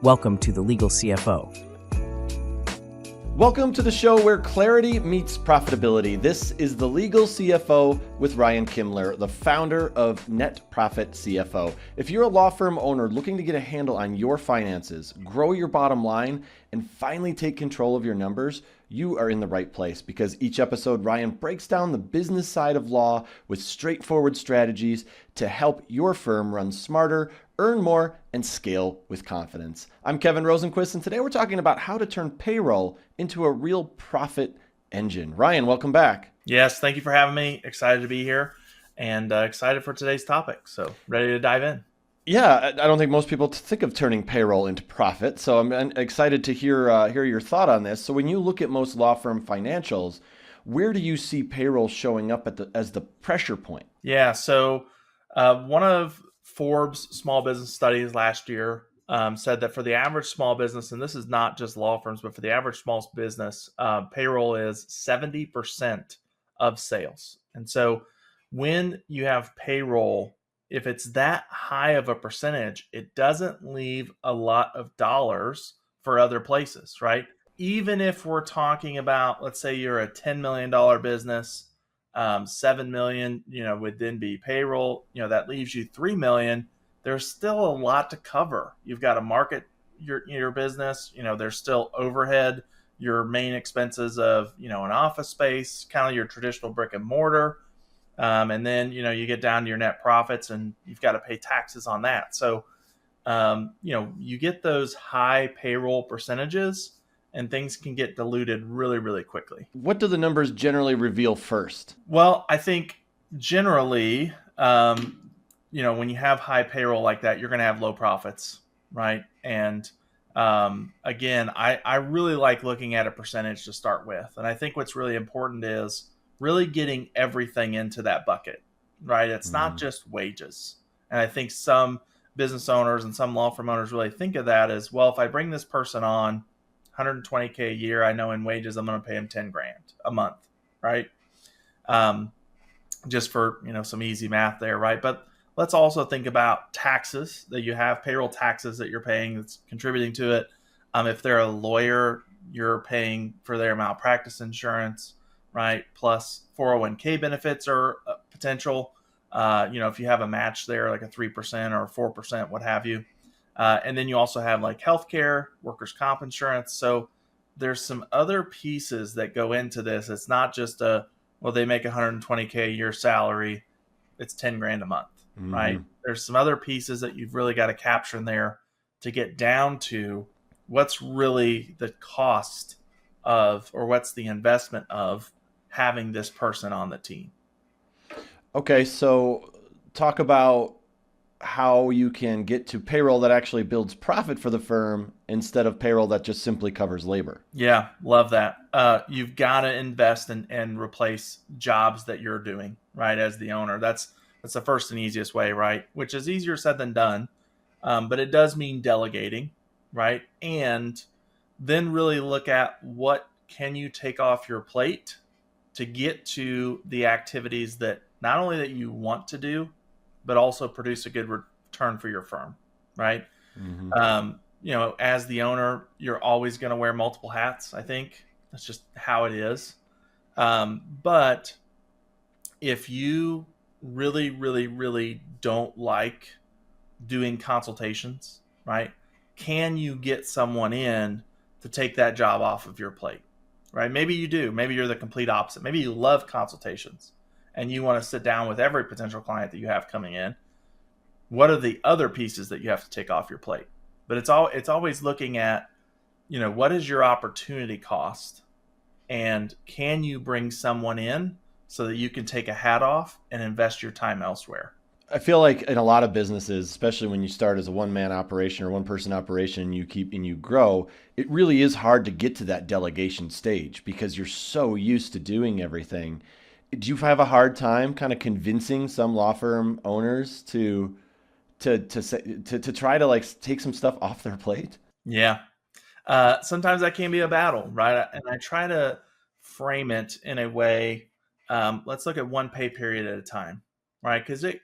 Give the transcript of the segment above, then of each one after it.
Welcome to the Legal CFO. Welcome to the show where clarity meets profitability. This is the Legal CFO with Ryan Kimler, the founder of Net Profit CFO. If you're a law firm owner looking to get a handle on your finances, grow your bottom line, and finally take control of your numbers, you are in the right place, because each episode, Ryan breaks down the business side of law with straightforward strategies to help your firm run smarter, earn more, and scale with confidence. I'm Kevin Rosenquist, and today we're talking about how to turn payroll into a real profit engine. Ryan, welcome back. Yes, thank you for having me. Excited to be here and excited for today's topic. So ready to dive in. Yeah, I don't think most people think of turning payroll into profit, so I'm excited to hear your thought on this. So when you look at most law firm financials, where do you see payroll showing up as the pressure point? Yeah, so one of Forbes small business studies last year said that for the average small business, and this is not just law firms, but for the average small business, payroll is 70% of sales. And so when you have payroll, if it's that high of a percentage, it doesn't leave a lot of dollars for other places, right? Even if we're talking about, let's say you're a $10 million business, 7 million, would then be payroll, that leaves you 3 million. There's still a lot to cover. You've got to market your business, there's still overhead, your main expenses of, an office space, kind of your traditional brick and mortar. And then, you get down to your net profits and you've got to pay taxes on that. So, you get those high payroll percentages and things can get diluted really, really quickly. What do the numbers generally reveal first? Well, I think generally, when you have high payroll like that, you're going to have low profits, right? And again, I really like looking at a percentage to start with. And I think what's really important is really getting everything into that bucket, right? It's not just wages. And I think some business owners and some law firm owners really think of that as, well, if I bring this person on $120K a year, I know in wages, I'm going to pay them 10 grand a month, right? Just for, some easy math there, right? But let's also think about taxes that you have, payroll taxes that you're paying that's contributing to it. If they're a lawyer, you're paying for their malpractice insurance, right? Plus 401k benefits are potential. If you have a match there, like a 3% or 4%, what have you. And then you also have like healthcare, workers' comp insurance. So there's some other pieces that go into this. It's not just they make 120K a year salary. It's 10 grand a month, right? There's some other pieces that you've really got to capture in there to get down to what's really the cost of, or what's the investment of having this person on the team. Okay, so talk about how you can get to payroll that actually builds profit for the firm instead of payroll that just simply covers labor. Yeah, love that. You've got to invest and replace jobs that you're doing, right, as the owner. That's the first and easiest way, right, which is easier said than done, but it does mean delegating, right, and then really look at what can you take off your plate to get to the activities that not only that you want to do, but also produce a good return for your firm, right? As the owner, you're always going to wear multiple hats. I think that's just how it is. But if you really, really, really don't like doing consultations, right? Can you get someone in to take that job off of your plate, right? Maybe you do. Maybe you're the complete opposite. Maybe you love consultations and you want to sit down with every potential client that you have coming in. What are the other pieces that you have to take off your plate? But it's always looking at, what is your opportunity cost, and can you bring someone in so that you can take a hat off and invest your time elsewhere? I feel like in a lot of businesses, especially when you start as a one-man operation or one-person operation, and you grow, it really is hard to get to that delegation stage because you're so used to doing everything. Do you have a hard time kind of convincing some law firm owners to try to like take some stuff off their plate? Yeah. Sometimes that can be a battle, right? And I try to frame it in a way, let's look at one pay period at a time, right? Because it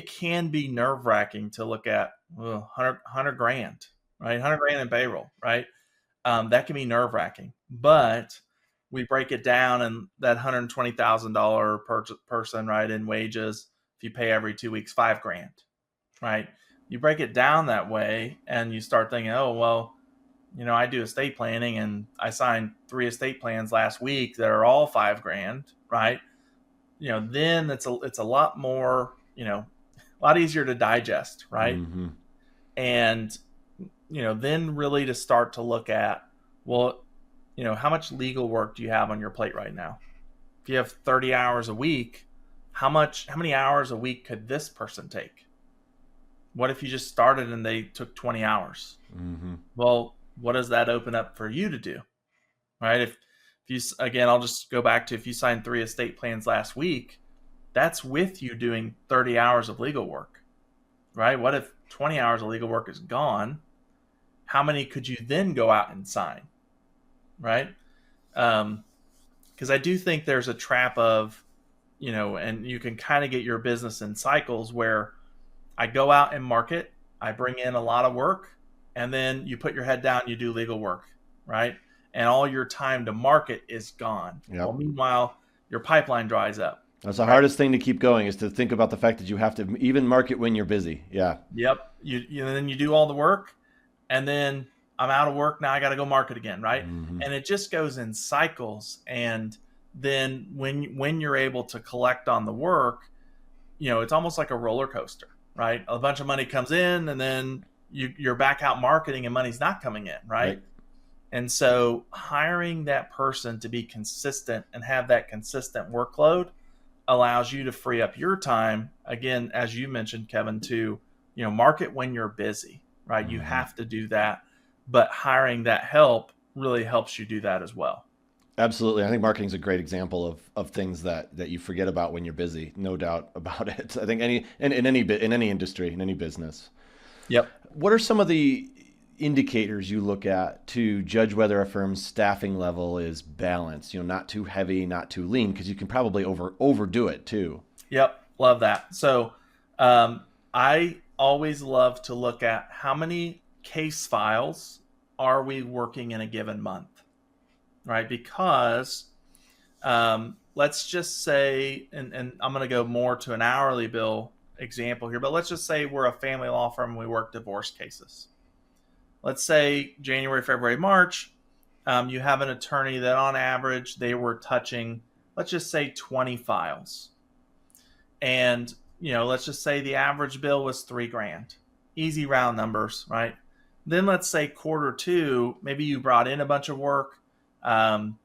can be nerve-wracking to look at 100 grand, right? 100 grand in payroll, right? That can be nerve wracking, but we break it down, and that $120,000 per person, right, in wages, if you pay every 2 weeks, $5,000, right? You break it down that way and you start thinking, oh, well, I do estate planning and I signed 3 estate plans last week that are all $5,000, right? Then it's a lot more, a lot easier to digest, right? Mm-hmm. And, then really to start to look at, well, how much legal work do you have on your plate right now? If you have 30 hours a week, how many hours a week could this person take? What if you just started and they took 20 hours? Mm-hmm. Well, what does that open up for you to do? Right? If you, again, I'll just go back to, if you signed 3 estate plans last week, that's with you doing 30 hours of legal work, right? What if 20 hours of legal work is gone? How many could you then go out and sign, right? Because I do think there's a trap of, and you can kind of get your business in cycles where I go out and market, I bring in a lot of work, and then you put your head down, you do legal work, right? And all your time to market is gone. Yep. Well, meanwhile, your pipeline dries up. That's the hardest thing to keep going, is to think about the fact that you have to even market when you're busy. Yeah. Yep. Then you do all the work, and then I'm out of work. Now I got to go market again, right? Mm-hmm. And it just goes in cycles. And then when you're able to collect on the work, it's almost like a roller coaster, right? A bunch of money comes in, and then you're back out marketing and money's not coming in, right? And so hiring that person to be consistent and have that consistent workload allows you to free up your time, again, as you mentioned, Kevin, to market when you're busy, right? Mm-hmm. You have to do that, but hiring that help really helps you do that as well. Absolutely. I think marketing is a great example of things that you forget about when you're busy. No doubt about it. I think in any industry, in any business. Yep. What are some of the indicators you look at to judge whether a firm's staffing level is balanced? Not too heavy, not too lean, because you can probably overdo it too. Yep. Love that. So I always love to look at how many case files are we working in a given month, right? Because let's just say, and I'm going to go more to an hourly bill example here, but let's just say we're a family law firm and we work divorce cases. Let's say January, February, March, you have an attorney that on average they were touching, let's just say 20 files. And, let's just say the average bill was $3,000. Easy round numbers, right? Then let's say quarter 2, maybe you brought in a bunch of work. And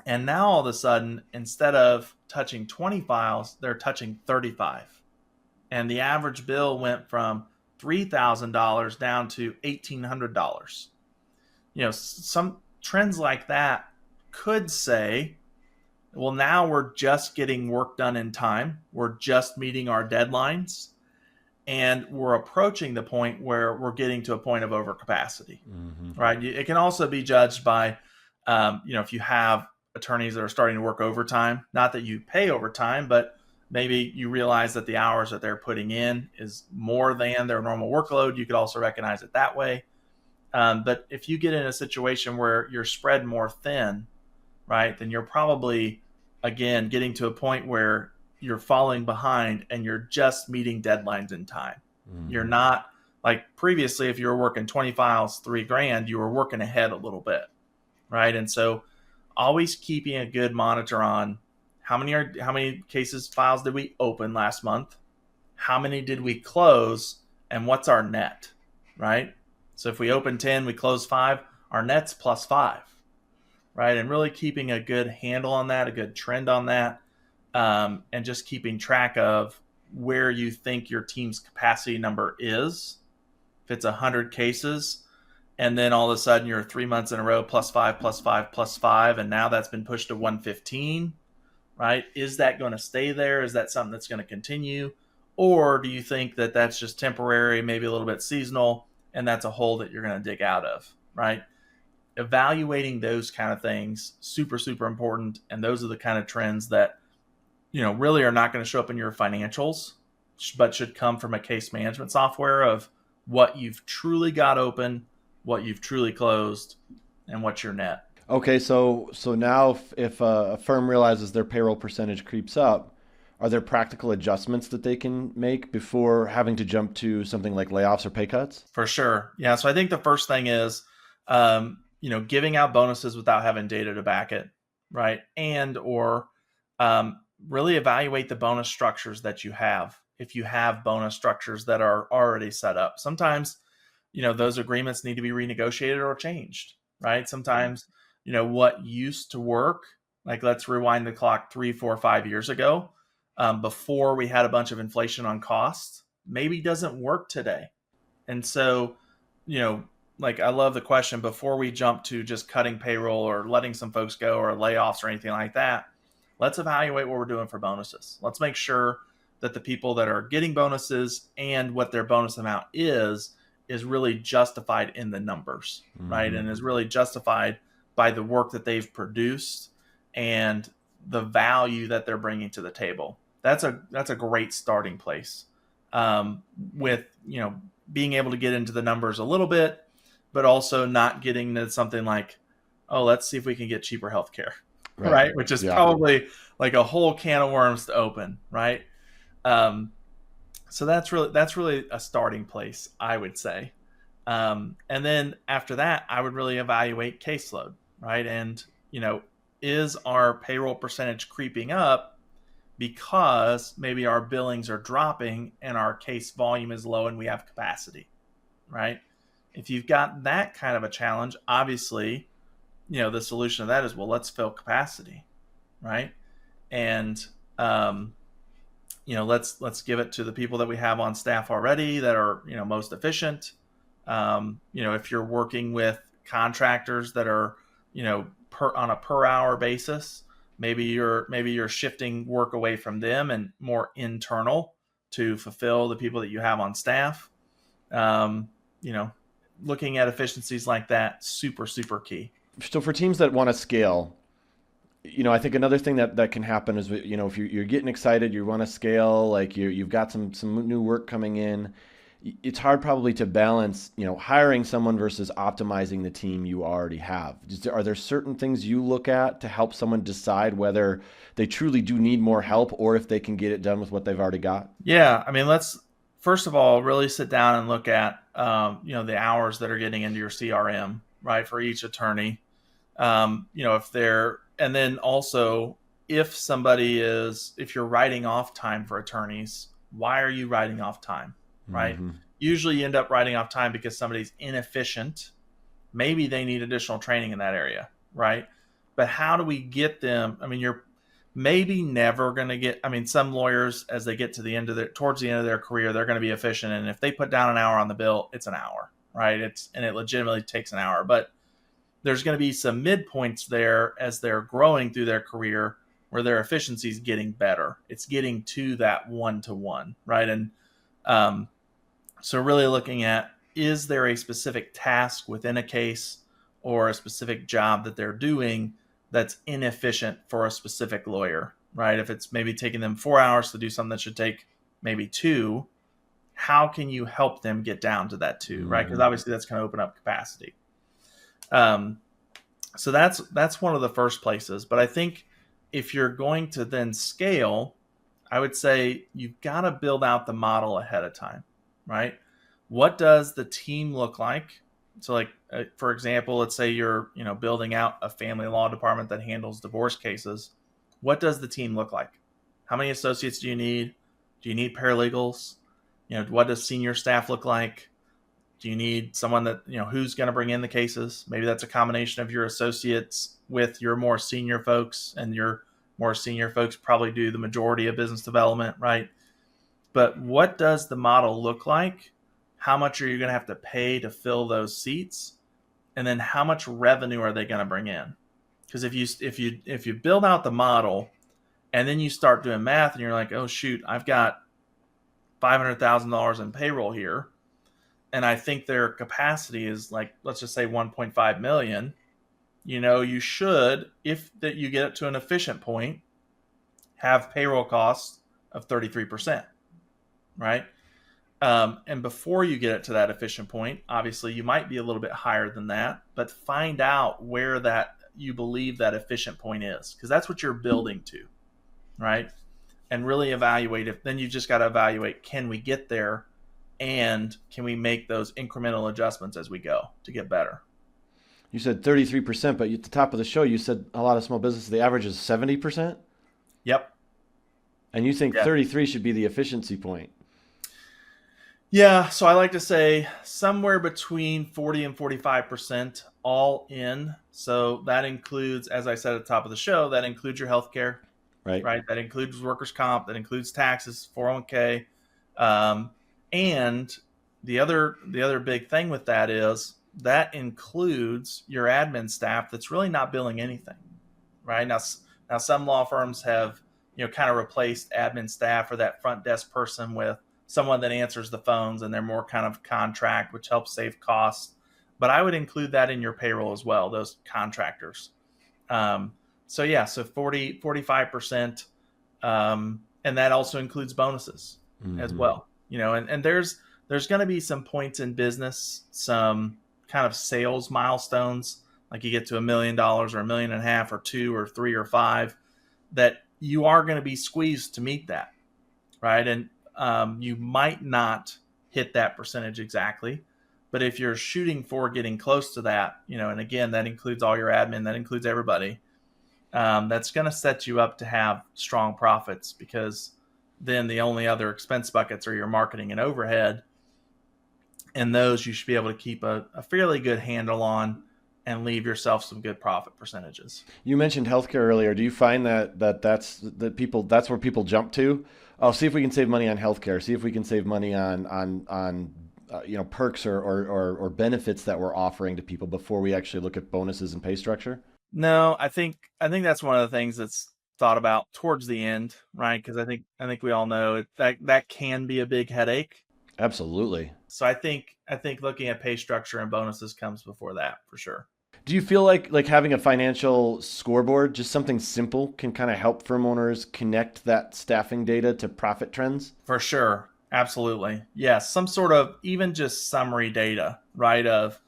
now all of a sudden, instead of touching 20 files, they're touching 35. And the average bill went from $3,000 down to $1,800. Some trends like that could say, well, now we're just getting work done in time. We're just meeting our deadlines. And we're approaching the point where we're getting to a point of overcapacity, right? It can also be judged by, if you have attorneys that are starting to work overtime, not that you pay overtime, but maybe you realize that the hours that they're putting in is more than their normal workload. You could also recognize it that way. But if you get in a situation where you're spread more thin, right, then you're probably, again, getting to a point where you're falling behind and you're just meeting deadlines in time. Mm-hmm. You're not like previously, if you were working 20 files, $3,000, you were working ahead a little bit, right? And so always keeping a good monitor on how many cases files did we open last month? How many did we close? And what's our net, right? So if we open 10, we close 5, our net's +5, right? And really keeping a good handle on that, a good trend on that, and just keeping track of where you think your team's capacity number is. If it's 100 cases, and then all of a sudden you're 3 months in a row, +5, +5, +5, and now that's been pushed to 115, right? Is that going to stay there? Is that something that's going to continue? Or do you think that that's just temporary, maybe a little bit seasonal, and that's a hole that you're going to dig out of, right? Evaluating those kind of things, super, super important. And those are the kind of trends that, really are not going to show up in your financials, but should come from a case management software of what you've truly got open, what you've truly closed, and what's your net. Okay, so now if a firm realizes their payroll percentage creeps up, are there practical adjustments that they can make before having to jump to something like layoffs or pay cuts? For sure. Yeah. So I think the first thing is, giving out bonuses without having data to back it, right? And or really evaluate the bonus structures that you have. If you have bonus structures that are already set up, sometimes, those agreements need to be renegotiated or changed, right? Sometimes, what used to work, like let's rewind the clock 3, 4, 5 years ago, before we had a bunch of inflation on costs, maybe doesn't work today. And so, like I love the question before we jump to just cutting payroll or letting some folks go or layoffs or anything like that. Let's evaluate what we're doing for bonuses. Let's make sure that the people that are getting bonuses and what their bonus amount is really justified in the numbers, right? And is really justified by the work that they've produced and the value that they're bringing to the table. That's a great starting place. With being able to get into the numbers a little bit, but also not getting to something like, oh, let's see if we can get cheaper healthcare, right? Which is probably like a whole can of worms to open, right? So that's really a starting place, I would say. And then after that, I would really evaluate caseload, right? And is our payroll percentage creeping up because maybe our billings are dropping and our case volume is low and we have capacity, right? If you've got that kind of a challenge, obviously, the solution to that is, well, let's fill capacity, right? And, let's give it to the people that we have on staff already that are, most efficient. If you're working with contractors that are, on a per hour basis, maybe you're shifting work away from them and more internal to fulfill the people that you have on staff. Looking at efficiencies like that, super, super key. So for teams that want to scale, I think another thing that can happen is, if you're getting excited, you want to scale, like you've got some new work coming in, it's hard probably to balance, hiring someone versus optimizing the team you already have. Are there certain things you look at to help someone decide whether they truly do need more help or if they can get it done with what they've already got? Yeah. I mean, let's first of all, really sit down and look at, the hours that are getting into your CRM, right? For each attorney, and then also if you're writing off time for attorneys, why are you writing off time? Right? Mm-hmm. Usually you end up writing off time because somebody's inefficient. Maybe they need additional training in that area, right? But how do we get them? I mean, you're maybe never going to get, some lawyers, as they get to towards the end of their career, they're going to be efficient. And if they put down an hour on the bill, it's an hour, right? And it legitimately takes an hour, but there's going to be some midpoints there as they're growing through their career where their efficiency is getting better. It's getting to that 1-to-1, right? And, so really looking at, is there a specific task within a case or a specific job that they're doing that's inefficient for a specific lawyer, right? If it's maybe taking them 4 hours to do something that should take maybe 2, how can you help them get down to that 2, right? Because obviously that's going to open up capacity. So that's one of the first places. But I think if you're going to then scale, I would say you've got to build out the model ahead of time, right? What does the team look like? So like, for example, let's say you're, building out a family law department that handles divorce cases. What does the team look like? How many associates do you need? Do you need paralegals? What does senior staff look like? Do you need someone that, who's going to bring in the cases? Maybe that's a combination of your associates with your more senior folks, and your more senior folks probably do the majority of business development, right? But what does the model look like? How much are you going to have to pay to fill those seats? And then how much revenue are they going to bring in? Because if you build out the model and then you start doing math and you're like, oh shoot, I've got $500,000 in payroll here, and I think their capacity is like, let's just say 1.5 million, you should, if that you get it to an efficient point, have payroll costs of 33%, right? And before you get it to that efficient point, obviously you might be a little bit higher than that, but find out where that you believe that efficient point is, because that's what you're building to, right? And really evaluate if then you just got to evaluate, can we get there, and can we make those incremental adjustments as we go to get better? You said 33%, but at the top of the show, you said a lot of small businesses, the average is 70%. Yep. And you think 33 should be the efficiency point. Yeah. So I like to say somewhere between 40 and 45% all in. So that includes, as I said at the top of the show, that includes your healthcare, right? That includes workers' comp, that includes taxes, 401k. And the other big thing with that is that includes your admin staff that's really not billing anything, right? Now some law firms have, kind of replaced admin staff or that front desk person with someone that answers the phones, and they're more kind of contract, which helps save costs. But I would include that in your payroll as well, those contractors. So 45%. And that also includes bonuses as well, and there's going to be some points in business, some kind of sales milestones, like you get to $1 million or $1.5 million or 2 or 3 or 5, that you are going to be squeezed to meet that, right? And you might not hit that percentage exactly, but if you're shooting for getting close to that, and again, that includes all your admin, that includes everybody, that's going to set you up to have strong profits, because then the only other expense buckets are your marketing and overhead. And those you should be able to keep a fairly good handle on and leave yourself some good profit percentages. You mentioned healthcare earlier. Do you find that's where people jump to? Oh, see if we can save money on healthcare. See if we can save money on perks or benefits that we're offering to people before we actually look at bonuses and pay structure? No, I think that's one of the things that's thought about towards the end, right? Because I think we all know that can be a big headache. Absolutely. So I think looking at pay structure and bonuses comes before that, for sure. Do you feel like having a financial scoreboard, just something simple, can kind of help firm owners connect that staffing data to profit trends? For sure. Absolutely. Yes. Some sort of even just summary data, right? Of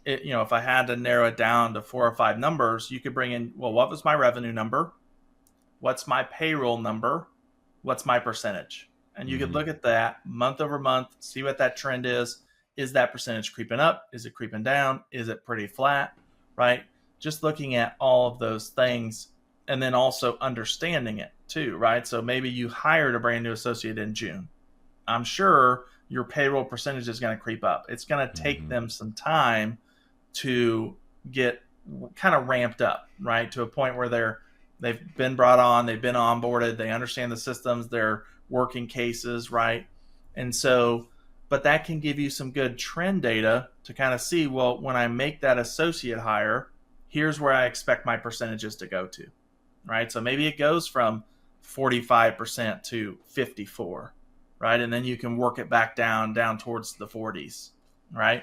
it, if I had to narrow it down to 4 or 5 numbers, you could bring in, well, what was my revenue number? What's my payroll number? What's my percentage? And you could look at that month over month, see what that trend is. Is that percentage creeping up? Is it creeping down? Is it pretty flat? Right? Just looking at all of those things, and then also understanding it too, right? So maybe you hired a brand new associate in June. I'm sure your payroll percentage is going to creep up. It's going to take them some time to get kind of ramped up, right? To a point where they've been brought on, they've been onboarded, they understand the systems, they're working cases, right? And so, but that can give you some good trend data to kind of see, well, when I make that associate hire, here's where I expect my percentages to go to, right? So maybe it goes from 45% to 54%, right? And then you can work it back down towards the 40s, right?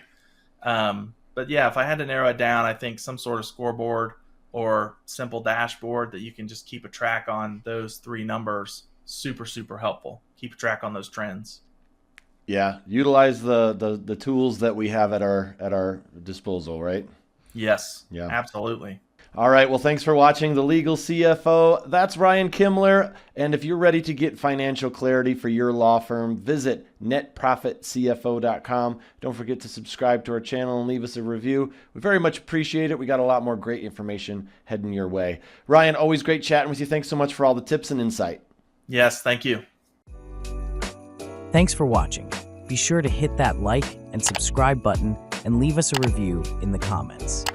But yeah, if I had to narrow it down, I think some sort of scoreboard or simple dashboard that you can just keep a track on those 3 numbers, super, super helpful. Keep a track on those trends. Yeah, utilize the tools that we have at our disposal, right? Yes, yeah, absolutely. All right, well, thanks for watching The Legal CFO. That's Ryan Kimler, and if you're ready to get financial clarity for your law firm, visit netprofitcfo.com. Don't forget to subscribe to our channel and leave us a review. We very much appreciate it. We got a lot more great information heading your way. Ryan, always great chatting with you. Thanks so much for all the tips and insight. Yes, thank you. Thanks for watching. Be sure to hit that like and subscribe button and leave us a review in the comments.